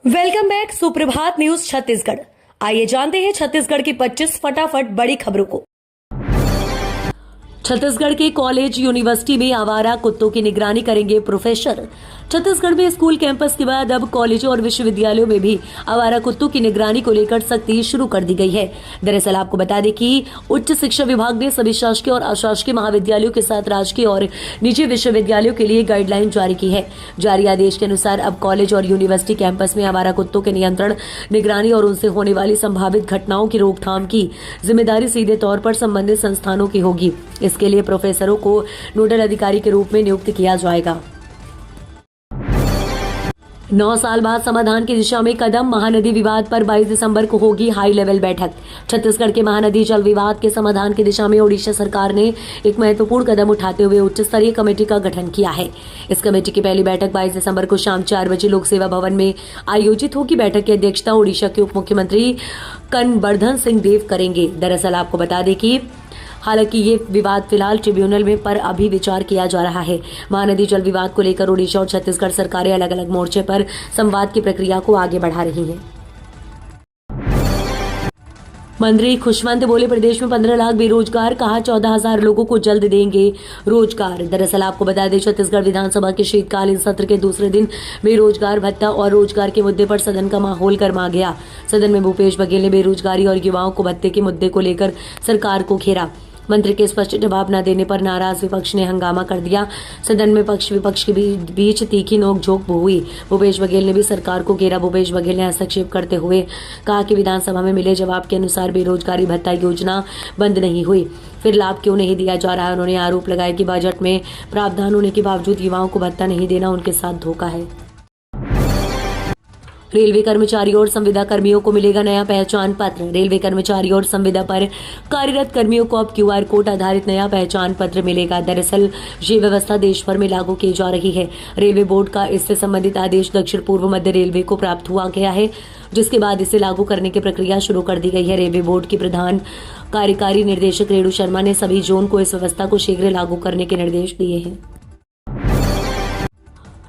Welcome back सुप्रभात news Chhattisgarh. आइए जानते हैं छत्तीसगढ़ की 25 फटाफट बड़ी खबरों को। छत्तीसगढ़ के कॉलेज यूनिवर्सिटी में आवारा कुत्तों की निगरानी करेंगे प्रोफेसर। छत्तीसगढ़ में स्कूल कैंपस के बाद अब कॉलेजों और विश्वविद्यालयों में भी आवारा कुत्तों की निगरानी को लेकर सख्ती शुरू कर दी गई है। दरअसल आपको बता दें कि उच्च शिक्षा विभाग ने सभी शासकीय और अशासकीय महाविद्यालयों के साथ राजकीय और निजी विश्वविद्यालयों के लिए गाइडलाइन जारी की है। जारी आदेश के अनुसार अब कॉलेज और यूनिवर्सिटी कैंपस में आवारा कुत्तों के नियंत्रण, निगरानी और उनसे होने वाली संभावित घटनाओं की रोकथाम की जिम्मेदारी सीधे तौर पर संबंधित संस्थानों की होगी। इसके लिए प्रोफेसरों को नोडल अधिकारी के रूप में नियुक्त किया जाएगा। 9 साल बाद समाधान की दिशा में कदम। महानदी विवाद पर 22 दिसंबर को होगी हाई लेवल बैठक। छत्तीसगढ़ के महानदी जल विवाद के समाधान की दिशा में ओडिशा सरकार ने एक महत्वपूर्ण कदम उठाते हुए उच्च स्तरीय कमेटी का गठन किया है। इस कमेटी की पहली बैठक 22 दिसंबर को शाम 4 बजे लोक सेवा भवन में आयोजित होगी। बैठक की अध्यक्षता ओडिशा के उप मुख्यमंत्री कनवर्धन सिंह देव करेंगे। दरअसल आपको बता दें कि हालांकि ये विवाद फिलहाल ट्रिब्यूनल में पर अभी विचार किया जा रहा है। महानदी जल विवाद को लेकर ओडिशा और छत्तीसगढ़ सरकारें अलग अलग मोर्चे पर संवाद की प्रक्रिया को आगे बढ़ा रही हैं। मंत्री खुशवंत बोले, प्रदेश में 15 लाख बेरोजगार, कहा 14,000 लोगों को जल्द देंगे रोजगार। दरअसल आपको बता दें, छत्तीसगढ़ विधानसभा के शीतकालीन सत्र के दूसरे दिन बेरोजगार भत्ता और रोजगार के मुद्दे पर सदन का माहौल गर्मा गया। सदन में भूपेश बघेल ने बेरोजगारी और युवाओं को भत्ते के मुद्दे को लेकर सरकार को घेरा। मंत्री के स्पष्ट जवाब न देने पर नाराज विपक्ष ने हंगामा कर दिया। सदन में पक्ष विपक्ष के बीच तीखी नोकझोंक हुई। भूपेश बघेल ने भी सरकार को घेरा। भूपेश बघेल ने हस्तक्षेप करते हुए कहा कि विधानसभा में मिले जवाब के अनुसार बेरोजगारी भत्ता योजना बंद नहीं हुई, फिर लाभ क्यों नहीं दिया जा रहा है। उन्होंने आरोप लगाया कि बजट में प्रावधान होने के बावजूद युवाओं को भत्ता नहीं देना उनके साथ धोखा है। रेलवे कर्मचारियों और संविदा कर्मियों को मिलेगा नया पहचान पत्र। रेलवे कर्मचारियों और संविदा पर कार्यरत कर्मियों को अब QR कोड आधारित नया पहचान पत्र मिलेगा। दरअसल ये व्यवस्था देश भर में लागू की जा रही है। रेलवे बोर्ड का इससे संबंधित आदेश दक्षिण पूर्व मध्य रेलवे को प्राप्त हुआ गया है, जिसके बाद इसे लागू करने की प्रक्रिया शुरू कर दी गई है। रेलवे बोर्ड की प्रधान कार्यकारी निर्देशक रेणु शर्मा ने सभी जोन को इस व्यवस्था को शीघ्र लागू करने के निर्देश दिए हैं।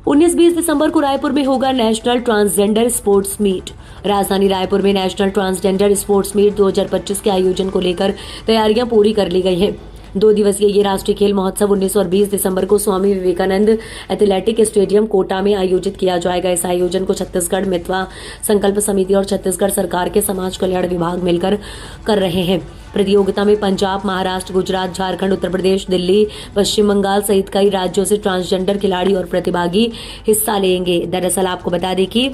19-20 दिसंबर को रायपुर में होगा नेशनल ट्रांसजेंडर स्पोर्ट्स मीट। राजधानी रायपुर में नेशनल ट्रांसजेंडर स्पोर्ट्स मीट 2025 के आयोजन को लेकर तैयारियां पूरी कर ली गई हैं। 2 दिवसीय ये राष्ट्रीय खेल महोत्सव 19 और 20 दिसंबर को स्वामी विवेकानंद एथलेटिक स्टेडियम कोटा में आयोजित किया जाएगा। इस आयोजन को छत्तीसगढ़ मितवा संकल्प समिति और छत्तीसगढ़ सरकार के समाज कल्याण विभाग मिलकर कर रहे हैं। प्रतियोगिता में पंजाब, महाराष्ट्र, गुजरात, झारखंड, उत्तर प्रदेश, दिल्ली, पश्चिम बंगाल सहित कई राज्यों से ट्रांसजेंडर खिलाड़ी और प्रतिभागी हिस्सा लेंगे। दरअसल आपको बता दें कि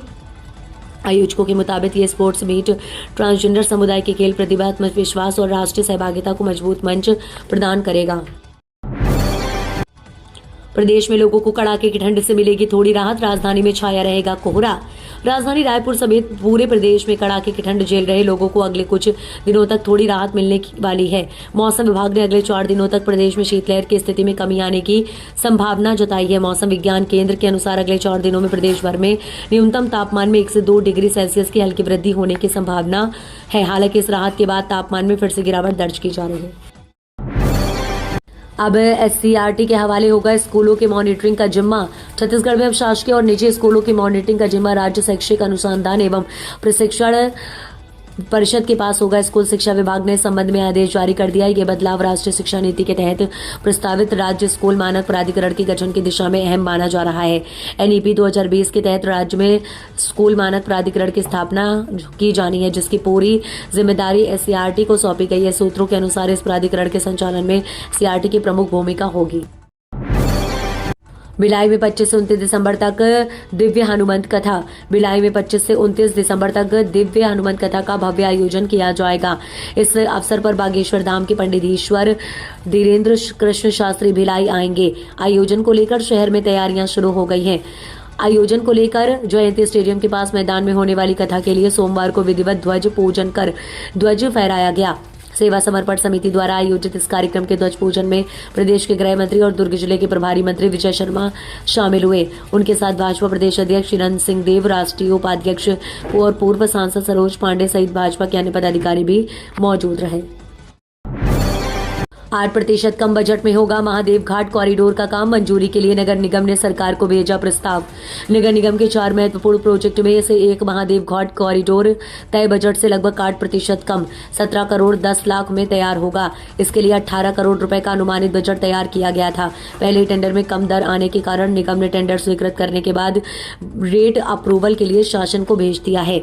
आयोजकों के मुताबिक ये स्पोर्ट्स मीट ट्रांसजेंडर समुदाय के खेल प्रतिभा, आत्मविश्वास और राष्ट्रीय सहभागिता को मजबूत मंच प्रदान करेगा। प्रदेश में लोगों को कड़ाके की ठंड से मिलेगी थोड़ी राहत। राजधानी में छाया रहेगा कोहरा। राजधानी रायपुर समेत पूरे प्रदेश में कड़ाके की ठंड झेल रहे लोगों को अगले कुछ दिनों तक थोड़ी राहत मिलने वाली है। मौसम विभाग ने अगले 4 दिनों तक प्रदेश में शीतलहर की स्थिति में कमी आने की संभावना जताई है। मौसम विज्ञान केंद्र के अनुसार अगले 4 दिनों में प्रदेश भर में न्यूनतम तापमान में 1 से 2 डिग्री सेल्सियस की हल्की वृद्धि होने की संभावना है। हालांकि इस राहत के बाद तापमान में फिर से गिरावट दर्ज की जा रही है। अब SCRT के हवाले होगा स्कूलों के मॉनिटरिंग का जिम्मा। छत्तीसगढ़ में अब शासकीय और निजी स्कूलों की मॉनिटरिंग का जिम्मा राज्य शैक्षिक अनुसंधान एवं प्रशिक्षण परिषद के पास होगा। स्कूल शिक्षा विभाग ने इस संबंध में आदेश जारी कर दिया। ये बदलाव राष्ट्रीय शिक्षा नीति के तहत प्रस्तावित राज्य स्कूल मानक प्राधिकरण के गठन की दिशा में अहम माना जा रहा है। NEP 2020 के तहत राज्य में स्कूल मानक प्राधिकरण की स्थापना की जानी है, जिसकी पूरी जिम्मेदारी SCRT को सौंपी गई है। सूत्रों के अनुसार इस प्राधिकरण के संचालन में CRT की प्रमुख भूमिका होगी। भिलाई में 25 से 29 दिसंबर तक दिव्य हनुमंत कथा। भिलाई में 25 से 29 दिसंबर तक दिव्य हनुमंत कथा का भव्य आयोजन किया जाएगा। इस अवसर पर बागेश्वर धाम के पंडितेश्वर धीरेन्द्र कृष्ण शास्त्री भिलाई आएंगे। आयोजन को लेकर शहर में तैयारियां शुरू हो गई हैं। आयोजन को लेकर जयंती स्टेडियम के पास मैदान में होने वाली कथा के लिए सोमवार को विधिवत ध्वज पूजन कर ध्वज फहराया गया। सेवा समर्पण समिति द्वारा आयोजित इस कार्यक्रम के ध्वज पूजन में प्रदेश के गृह मंत्री और दुर्ग जिले के प्रभारी मंत्री विजय शर्मा शामिल हुए। उनके साथ भाजपा प्रदेश अध्यक्ष हिरन सिंह देव, राष्ट्रीय उपाध्यक्ष और पूर्व सांसद सरोज पांडे सहित भाजपा के अन्य पदाधिकारी भी मौजूद रहे। 8% कम बजट में होगा महादेव घाट कॉरिडोर का काम। मंजूरी के लिए नगर निगम ने सरकार को भेजा प्रस्ताव। नगर निगम के 4 महत्वपूर्ण प्रोजेक्ट में से एक महादेव घाट कॉरिडोर तय बजट से लगभग 8% कम 17 करोड़ 10 लाख में तैयार होगा। इसके लिए 18 करोड़ रुपए का अनुमानित बजट तैयार किया गया था। पहले टेंडर में कम दर आने के कारण निगम ने टेंडर स्वीकृत करने के बाद रेट अप्रूवल के लिए शासन को भेज दिया है।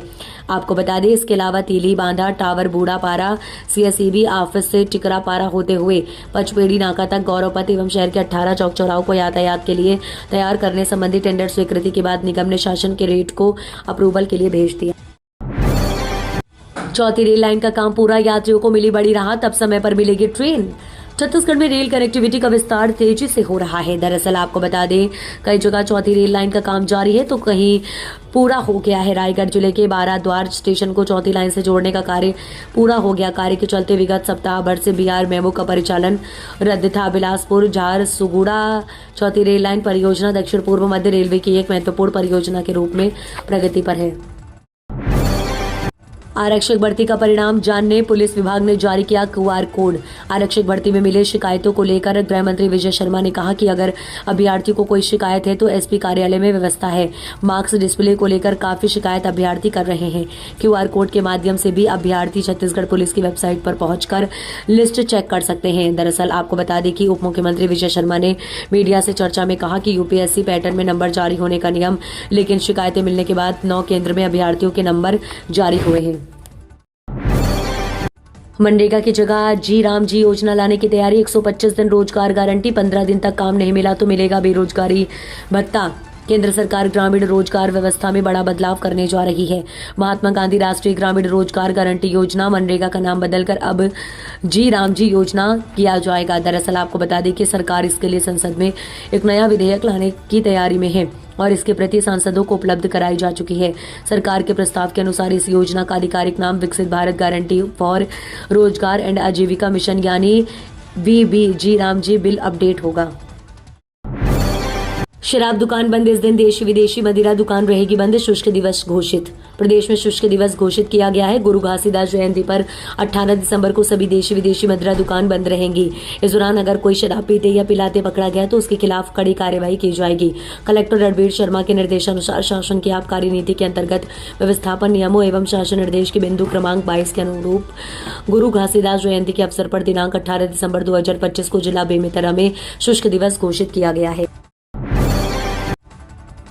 आपको बता दें, इसके अलावा तीली बांधा टावर बूढ़ापारा सीएसईबी ऑफिस से टिकरापारा होते हुए पचपेड़ी नाका तक गौरवपथ एवं शहर के 18 चौक चौराहों को यातायात के लिए तैयार करने संबंधी टेंडर स्वीकृति के बाद निगम ने शासन के रेट को अप्रूवल के लिए भेज दिया। चौथी रेल लाइन का काम पूरा, यात्रियों को मिली बड़ी राहत, अब समय पर मिलेगी ट्रेन। छत्तीसगढ़ में रेल कनेक्टिविटी का विस्तार तेजी से हो रहा है। दरअसल आपको बता दें, कई जगह चौथी रेल लाइन का काम जारी है तो कहीं पूरा हो गया है। रायगढ़ जिले के बाराद्वार स्टेशन को चौथी लाइन से जोड़ने का कार्य पूरा हो गया। कार्य के चलते विगत सप्ताह भर से बिहार मेमो का परिचालन रद्द था। बिलासपुर झारसुगुड़ा चौथी रेल लाइन परियोजना दक्षिण पूर्व मध्य रेलवे की एक महत्वपूर्ण परियोजना के रूप में प्रगति पर है। आरक्षक भर्ती का परिणाम जानने पुलिस विभाग ने जारी किया QR कोड। आरक्षक भर्ती में मिले शिकायतों को लेकर गृह मंत्री विजय शर्मा ने कहा कि अगर अभ्यर्थी को कोई शिकायत है तो एसपी कार्यालय में व्यवस्था है। मार्क्स डिस्प्ले को लेकर काफी शिकायत अभ्यर्थी कर रहे हैं। QR कोड के माध्यम से भी अभ्यर्थी छत्तीसगढ़ पुलिस की वेबसाइट पर पहुंचकर लिस्ट चेक कर सकते हैं। दरअसल आपको बता दें कि उप मुख्यमंत्री विजय शर्मा ने मीडिया से चर्चा में कहा कि यूपीएससी पैटर्न में नंबर जारी होने का नियम, लेकिन शिकायतें मिलने के बाद 9 केंद्र में अभ्यर्थियों के नंबर जारी हुए हैं। मनरेगा की जगह जी राम जी योजना लाने की तैयारी। 125 दिन रोजगार गारंटी, 15 दिन तक काम नहीं मिला तो मिलेगा बेरोजगारी भत्ता। केंद्र सरकार ग्रामीण रोजगार व्यवस्था में बड़ा बदलाव करने जा रही है। महात्मा गांधी राष्ट्रीय ग्रामीण रोजगार गारंटी योजना मनरेगा का नाम बदलकर अब जी राम जी योजना किया जाएगा। दरअसल आपको बता दें कि सरकार इसके लिए संसद में एक नया विधेयक लाने की तैयारी में है और इसके प्रति सांसदों को उपलब्ध कराई जा चुकी है। सरकार के प्रस्ताव के अनुसार इस योजना का आधिकारिक नाम विकसित भारत गारंटी फॉर रोजगार एंड आजीविका मिशन यानी VBG Ram ji bill update होगा। शराब दुकान बंद, इस दिन देशी विदेशी मदिरा दुकान रहेगी बंद। शुष्क दिवस घोषित। प्रदेश में शुष्क दिवस घोषित किया गया है। गुरु घासीदास जयंती पर 18 दिसंबर को सभी देशी विदेशी मदिरा दुकान बंद रहेंगी। इस दौरान अगर कोई शराब पीते या पिलाते पकड़ा गया तो उसके खिलाफ कड़ी कार्यवाही की जाएगी। कलेक्टर रणवीर शर्मा के निर्देशानुसार शासन की आबकारी नीति के अंतर्गत व्यवस्थापन नियमों एवं शासन निर्देश के बिंदु क्रमांक 22 के अनुरूप गुरु घासीदास जयंती के अवसर पर दिनांक 18 दिसंबर 2025 को जिला बेमेतरा में शुष्क दिवस घोषित किया गया है।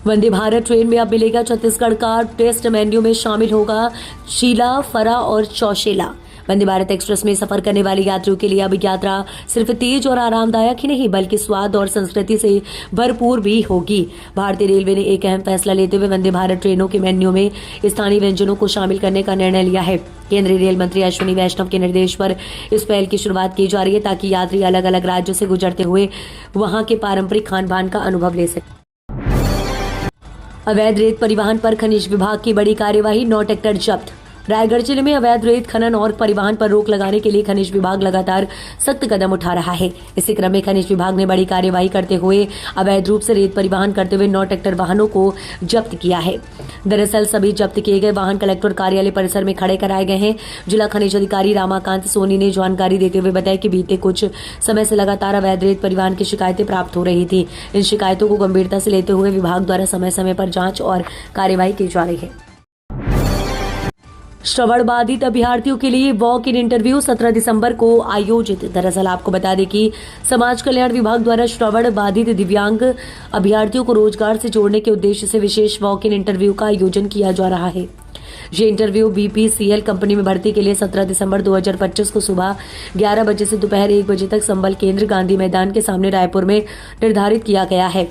वंदे भारत ट्रेन में अब मिलेगा छत्तीसगढ़ का टेस्ट मेन्यू में शामिल होगा शीला, फरा और चौशेला। वंदे भारत एक्सप्रेस में सफर करने वाले यात्रियों के लिए अब यात्रा सिर्फ तेज और आरामदायक ही नहीं बल्कि स्वाद और संस्कृति से भरपूर भी होगी। भारतीय रेलवे ने एक अहम फैसला लेते हुए वंदे भारत ट्रेनों के मेन्यू में स्थानीय व्यंजनों को शामिल करने का निर्णय लिया है। केंद्रीय रेल मंत्री अश्विनी वैष्णव के निर्देश पर इस पहल की शुरुआत की जा रही है ताकि यात्री अलग अलग राज्यों से गुजरते हुए वहां के पारंपरिक खान पान का अनुभव ले सके। अवैध रेत परिवहन पर खनिज विभाग की बड़ी कार्यवाही, 9 ट्रैक्टर जब्त। रायगढ़ जिले में अवैध रेत खनन और परिवहन पर रोक लगाने के लिए खनिज विभाग लगातार सख्त कदम उठा रहा है। इसी क्रम में खनिज विभाग ने बड़ी कार्यवाही करते हुए अवैध रूप से रेत परिवहन करते हुए 9 ट्रैक्टर वाहनों को जब्त किया है। दरअसल सभी जब्त किए गए वाहन कलेक्टर कार्यालय परिसर में खड़े कराए गए हैं। जिला खनिज अधिकारी रामाकांत सोनी ने जानकारी देते हुए बताया कि बीते कुछ समय से लगातार अवैध रेत परिवहन की शिकायतें प्राप्त हो रही थी। इन शिकायतों को गंभीरता से लेते हुए विभाग द्वारा समय समय पर जांच और कार्यवाही की जा रही है। श्रवण बाधित अभ्यर्थियों के लिए वॉक इन इंटरव्यू 17 दिसंबर को आयोजित। दरअसल आपको बता दें कि समाज कल्याण विभाग द्वारा श्रवण बाधित दिव्यांग अभ्यर्थियों को रोजगार से जोड़ने के उद्देश्य से विशेष वॉक इन इंटरव्यू का आयोजन किया जा रहा है। ये इंटरव्यू BPCL कंपनी में भर्ती के लिए 17 दिसंबर 2025 को सुबह 11 बजे से दोपहर 1 बजे तक संबल केंद्र गांधी मैदान के सामने रायपुर में निर्धारित किया गया है।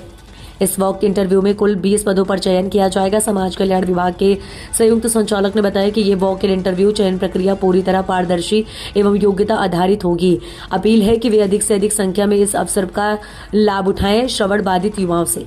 इस वॉक इंटरव्यू में कुल 20 पदों पर चयन किया जाएगा। समाज कल्याण विभाग के संयुक्त संचालक ने बताया कि ये वॉक इन इंटरव्यू चयन प्रक्रिया पूरी तरह पारदर्शी एवं योग्यता आधारित होगी। अपील है कि वे अधिक से अधिक संख्या में इस अवसर का लाभ उठाएं। श्रवण बाधित युवाओं से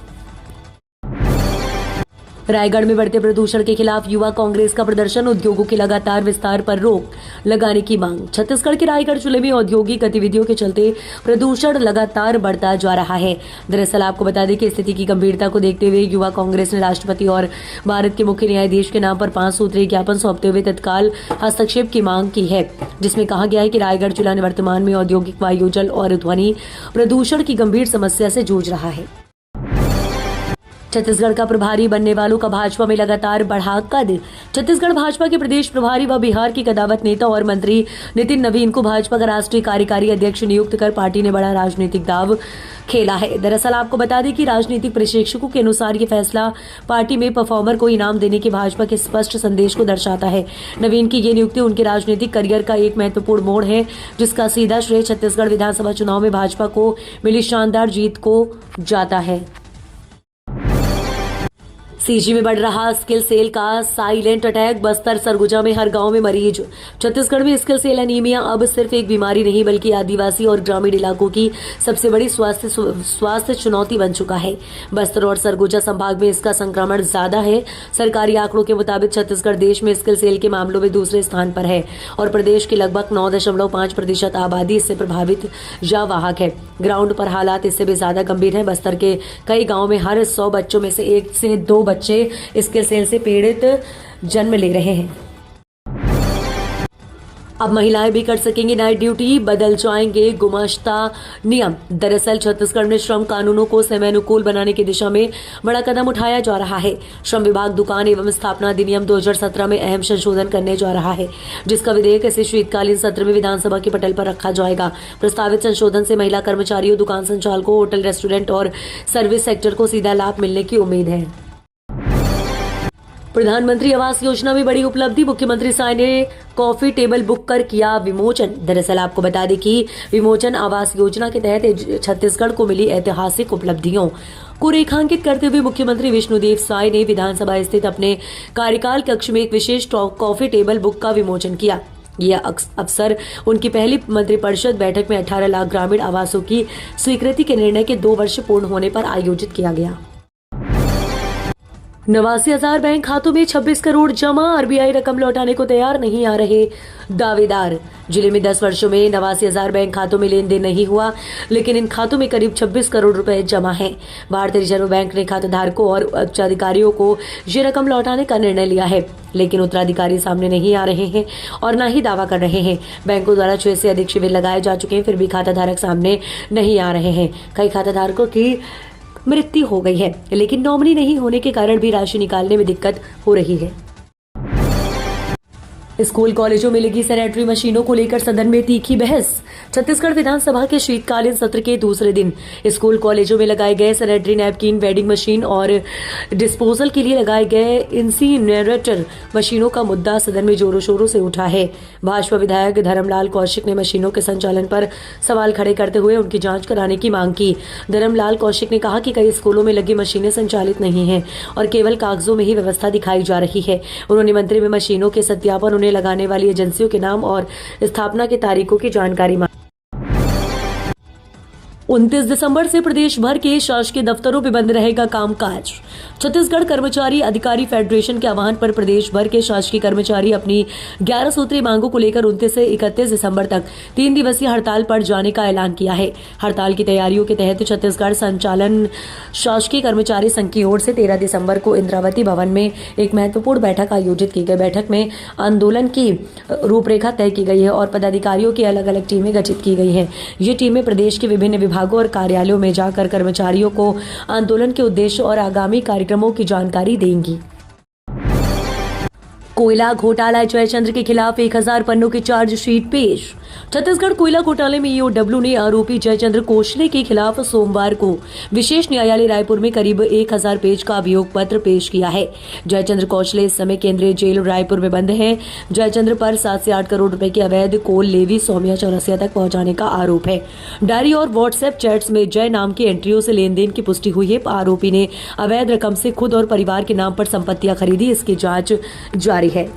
रायगढ़ में बढ़ते प्रदूषण के खिलाफ युवा कांग्रेस का प्रदर्शन, उद्योगों के लगातार विस्तार पर रोक लगाने की मांग। छत्तीसगढ़ के रायगढ़ जिले में औद्योगिक गतिविधियों के चलते प्रदूषण लगातार बढ़ता जा रहा है। दरअसल आपको बता दें कि स्थिति की गंभीरता को देखते हुए युवा कांग्रेस ने राष्ट्रपति और भारत के मुख्य न्यायाधीश के नाम पर 5 सूत्रीय ज्ञापन सौंपते हुए तत्काल हस्तक्षेप की मांग की है, जिसमें कहा गया है कि रायगढ़ जिला वर्तमान में औद्योगिक वायु, जल और ध्वनि प्रदूषण की गंभीर समस्या से जूझ रहा है। छत्तीसगढ़ का प्रभारी बनने वालों का भाजपा में लगातार बढ़ा कद। छत्तीसगढ़ भाजपा के प्रदेश प्रभारी व बिहार के कदावत नेता और मंत्री नितिन नवीन को भाजपा का राष्ट्रीय कार्यकारी अध्यक्ष नियुक्त कर पार्टी ने बड़ा राजनीतिक दाव खेला है। दरअसल आपको बता दें कि राजनीतिक प्रशिक्षकों के अनुसार ये फैसला पार्टी में परफॉर्मर को इनाम देने के भाजपा के स्पष्ट संदेश को दर्शाता है। नवीन की ये नियुक्ति उनके राजनीतिक करियर का एक महत्वपूर्ण मोड़ है, जिसका सीधा श्रेय छत्तीसगढ़ विधानसभा चुनाव में भाजपा को मिली शानदार जीत को जाता है। सीजी में बढ़ रहा स्किल सेल का साइलेंट अटैक, बस्तर सरगुजा में हर गांव में मरीज। छत्तीसगढ़ में स्किल सेल एनीमिया अब सिर्फ एक बीमारी नहीं बल्कि आदिवासी और ग्रामीण इलाकों की सबसे बड़ी स्वास्थ्य चुनौती बन चुका है। बस्तर और सरगुजा संभाग में इसका संक्रमण ज्यादा है। सरकारी आंकड़ों के मुताबिक छत्तीसगढ़ देश में स्किल सेल के मामलों में दूसरे स्थान पर है और प्रदेश की लगभग 9.5% आबादी इससे प्रभावित या वाहक है। ग्राउंड पर हालात इससे भी ज्यादा गंभीर है। बस्तर के कई गाँव में हर 100 बच्चों में से 1 से 2 बच्चे स्किल सेल से पीड़ित जन्म ले रहे हैं। अब महिलाएं भी कर सकेंगी नाइट ड्यूटी, बदल जाएंगे गुमाश्ता नियम। दरअसल छत्तीसगढ़ में श्रम कानूनों को समयानुकूल बनाने की दिशा में बड़ा कदम उठाया जा रहा है। श्रम विभाग दुकान एवं स्थापना अधिनियम 2017 में अहम संशोधन करने जा रहा है, जिसका विधेयक इसे शीतकालीन सत्र में विधानसभा के पटल पर रखा जाएगा। प्रस्तावित संशोधन से महिला कर्मचारियों, दुकान संचालकों, होटल, रेस्टोरेंट और सर्विस सेक्टर को सीधा लाभ मिलने की उम्मीद है। प्रधानमंत्री आवास योजना में बड़ी उपलब्धि, मुख्यमंत्री साय ने कॉफी टेबल बुक कर किया विमोचन। दरअसल आपको बता दें कि विमोचन आवास योजना के तहत छत्तीसगढ़ को मिली ऐतिहासिक उपलब्धियों को रेखांकित करते हुए मुख्यमंत्री विष्णुदेव साय ने विधानसभा स्थित अपने कार्यकाल कक्ष में एक विशेष कॉफी टेबल बुक का विमोचन किया। यह अवसर उनकी पहली मंत्रिपरिषद बैठक में 18 लाख ग्रामीण आवासों की स्वीकृति के निर्णय के 2 वर्ष पूर्ण होने पर आयोजित किया गया। 89,000 बैंक खातों में 26 करोड़ जमा, आरबीआई रकम लौटाने को तैयार नहीं आ रहे दावेदार। जिले में 10 वर्षों में 89,000 बैंक खातों में लेन देन नहीं हुआ, लेकिन इन खातों में करीब 26 करोड़ रुपए जमा हैं। भारतीय रिजर्व बैंक ने खाताधारकों और उच्चाधिकारियों को ये रकम लौटाने का निर्णय लिया है, लेकिन उत्तराधिकारी सामने नहीं आ रहे हैं और न ही दावा कर रहे हैं। बैंकों द्वारा 6 से अधिक शिविर लगाए जा चुके हैं, फिर भी खाताधारक सामने नहीं आ रहे हैं। कई खाताधारकों की मृत्यु हो गई है, लेकिन नॉमिनी नहीं होने के कारण भी राशि निकालने में दिक्कत हो रही है। स्कूल कॉलेजों में लगी सैनिटरी मशीनों को लेकर सदन में तीखी बहस। छत्तीसगढ़ विधानसभा के शीतकालीन सत्र के दूसरे दिन स्कूल कॉलेजों में लगाए गए सैनिटरी नैपकिन, वेंडिंग मशीन और डिस्पोजल के लिए लगाए गए इंसिनरेटर मशीनों का मुद्दा सदन में जोरों शोरों से उठा है। भाजपा विधायक धर्मलाल कौशिक ने मशीनों के संचालन पर सवाल खड़े करते हुए उनकी जांच कराने की मांग की। धर्मलाल कौशिक ने कहा कि कई स्कूलों में लगी मशीनें संचालित नहीं है और केवल कागजों में ही व्यवस्था दिखाई जा रही है। उन्होंने मंत्री में मशीनों के सत्यापन, उन्हें लगाने वाली एजेंसियों के नाम और स्थापना की तारीखों की जानकारी मांगी। 29 दिसंबर से प्रदेश भर के शासकीय दफ्तरों में बंद रहेगा कामकाज। छत्तीसगढ़ कर्मचारी अधिकारी फेडरेशन के आह्वान पर प्रदेश भर के शासकीय कर्मचारी अपनी 11 सूत्रीय मांगों को लेकर 29 से 31 दिसंबर तक 3 दिवसीय हड़ताल पर जाने का ऐलान किया है। हड़ताल की तैयारियों के तहत छत्तीसगढ़ संचालन शासकीय कर्मचारी संघ की ओर से 13 दिसंबर को इंद्रावती भवन में एक महत्वपूर्ण बैठक आयोजित की गई। बैठक में आंदोलन की रूपरेखा तय की गई है और पदाधिकारियों की अलग अलग टीमें गठित की गई हैं। ये टीमें प्रदेश के विभिन्न विभागों और कार्यालयों में जाकर कर्मचारियों को आंदोलन के उद्देश्य और आगामी कार्यक्रमों की जानकारी देंगी। कोयला घोटाला, जयचंद्र के खिलाफ 1000 पन्नों की चार्जशीट पेश। छत्तीसगढ़ कोयला घोटाले में ईओडब्ल्यू ने आरोपी जयचंद्र कोशले के खिलाफ सोमवार को विशेष न्यायालय रायपुर में करीब 1000 पेज का अभियोग पत्र पेश किया है। जयचंद्र कोशले इस समय केंद्रीय जेल रायपुर में बंद हैं। जयचंद्र पर 7 से 8 करोड़ रुपए की अवैध कोल लेवी सौम्या चौरसिया तक पहुंचाने का आरोप है। डायरी और व्हाट्सएप चैट्स में जय नाम की एंट्रियों से लेन देन की पुष्टि हुई है। आरोपी ने अवैध रकम से खुद और परिवार के नाम पर संपत्तियां खरीदी, इसकी जांच जारी है।